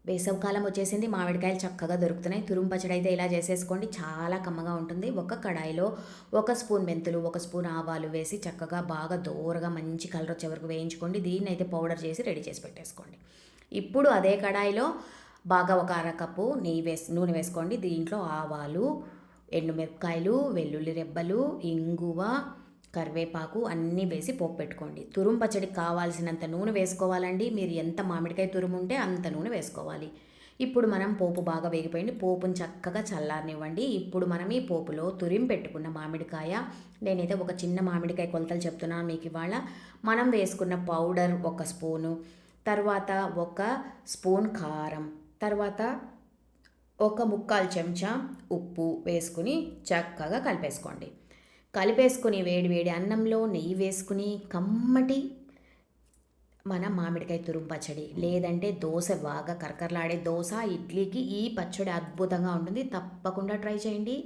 వేసవికాలం వచ్చేసింది. మామిడికాయలు చక్కగా దొరుకుతున్నాయి. తురుము పచ్చడి అయితే ఇలా చేసేసుకోండి. చాలా కమ్మగా ఉంటుంది. ఒక కడాయిలో 1 స్పూన్ మెంతులు, 1 స్పూన్ ఆవాలు వేసి చక్కగా బాగా దోరగా మంచి కలర్ వచ్చే వరకు వేయించుకోండి. దీన్నైతే పౌడర్ చేసి రెడీ చేసి పెట్టేసుకోండి. ఇప్పుడు అదే కడాయిలో బాగా ఒక అరకప్పు నూనె వేసుకోండి. దీంట్లో ఆవాలు, ఎండుమిరపకాయలు, వెల్లుల్లి రెబ్బలు, ఇంగువ, కరివేపాకు అన్నీ వేసి పోపు పెట్టుకోండి. తురుము పచ్చడికి కావాల్సినంత నూనె వేసుకోవాలండి. మీరు ఎంత మామిడికాయ తురుము ఉంటే అంత నూనె వేసుకోవాలి. ఇప్పుడు మనం పోపు బాగా వేగిపోయింది. పోపుని చక్కగా చల్లారనివ్వండి. ఇప్పుడు మనం ఈ పోపులో పెట్టుకున్న మామిడికాయ, నేనైతే ఒక చిన్న మామిడికాయ కొలతలు చెప్తున్నాను మీకు ఇవాళ. మనం వేసుకున్న పౌడర్ 1 స్పూను, తర్వాత 1 స్పూన్ కారం, తర్వాత 1/4 చెంచా ఉప్పు వేసుకుని చక్కగా కలిపేసుకోండి. కలిపేసుకుని వేడి వేడి అన్నంలో నెయ్యి వేసుకుని కమ్మటి మన మామిడికాయ తురుము పచ్చడి, లేదంటే దోశ బాగా కరకరలాడే దోశ, ఇడ్లీకి ఈ పచ్చడి అద్భుతంగా ఉంటుంది. తప్పకుండా ట్రై చేయండి.